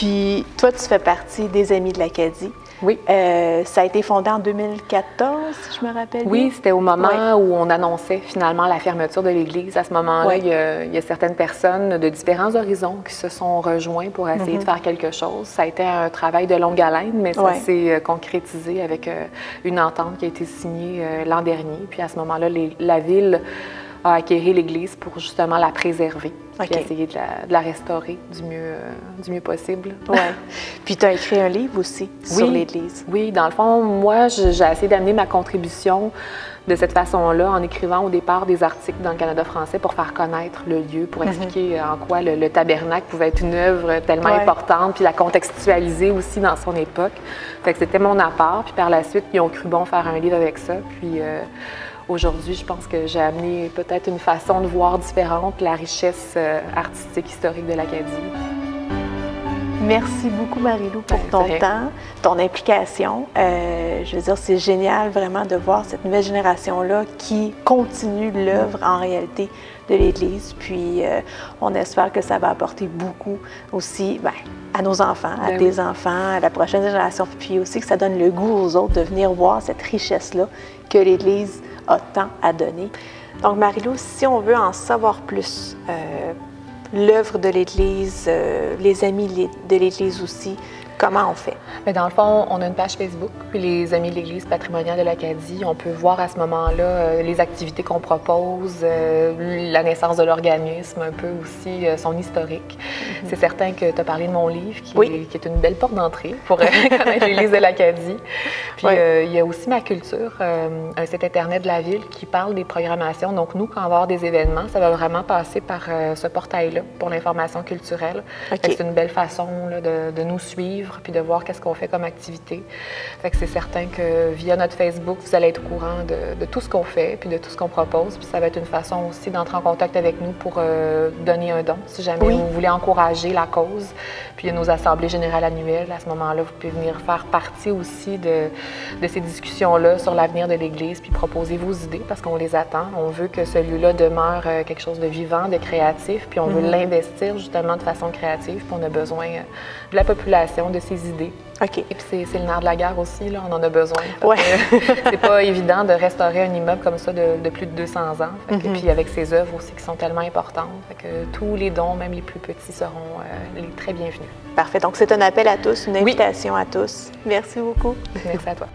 Puis, toi, tu fais partie des Amis de l'Acadie. Oui. Ça a été fondé en 2014, si je me rappelle bien. Oui, c'était au moment où on annonçait finalement la fermeture de l'Église. À ce moment-là, il y a certaines personnes de différents horizons qui se sont rejoints pour essayer de faire quelque chose. Ça a été un travail de longue haleine, mais ça s'est concrétisé avec une entente qui a été signée l'an dernier. Puis à ce moment-là, la Ville a acquéri l'Église pour justement la préserver, puis essayer de la restaurer du mieux possible. Oui. Puis tu as écrit un livre aussi sur l'Église. Oui, dans le fond, moi, j'ai essayé d'amener ma contribution de cette façon-là en écrivant au départ des articles dans le Canada français pour faire connaître le lieu, pour expliquer en quoi le tabernacle pouvait être une œuvre tellement importante, puis la contextualiser aussi dans son époque. Fait que c'était mon apport, puis par la suite, ils ont cru bon faire un livre avec ça, puis aujourd'hui, je pense que j'ai amené peut-être une façon de voir différente la richesse artistique historique de l'Acadie. Merci beaucoup, Marie-Lou, pour ton temps, ton implication. Je veux dire, c'est génial vraiment de voir cette nouvelle génération-là qui continue l'œuvre en réalité de l'Église. Puis, on espère que ça va apporter beaucoup aussi à nos enfants, à tes enfants, à la prochaine génération. Puis aussi que ça donne le goût aux autres de venir voir cette richesse-là que l'Église a tant à donner. Donc, Marie-Lou, si on veut en savoir plus, l'œuvre de l'Église, les amis de l'Église aussi, comment on fait? Bien, dans le fond, on a une page Facebook, puis les Amis de l'Église patrimoniale de l'Acadie. On peut voir à ce moment-là les activités qu'on propose, la naissance de l'organisme, un peu aussi son historique. C'est certain que tu as parlé de mon livre, qui est une belle porte d'entrée pour connaître l'Église de l'Acadie. Puis il y a aussi Ma Culture, un site Internet de la Ville qui parle des programmations. Donc nous, quand on va avoir des événements, ça va vraiment passer par ce portail-là pour l'information culturelle. C'est une belle façon là, de nous suivre puis de voir qu'est-ce qu'on fait comme activité. Fait que c'est certain que via notre Facebook, vous allez être au courant de tout ce qu'on fait puis de tout ce qu'on propose. Puis ça va être une façon aussi d'entrer en contact avec nous pour donner un don, si jamais vous voulez encourager la cause. Puis il y a nos assemblées générales annuelles. À ce moment-là, vous pouvez venir faire partie aussi de ces discussions-là sur l'avenir de l'Église puis proposer vos idées parce qu'on les attend. On veut que ce lieu-là demeure quelque chose de vivant, de créatif, puis on veut l'investir justement de façon créative. Puis on a besoin de la population, de ses idées. Et puis c'est le nerf de la guerre aussi, là, on en a besoin. C'est pas évident de restaurer un immeuble comme ça de plus de 200 ans. Puis avec ses œuvres aussi qui sont tellement importantes. Fait que tous les dons, même les plus petits, seront les très bienvenus. Parfait. Donc c'est un appel à tous, une invitation à tous. Merci beaucoup. Merci à toi.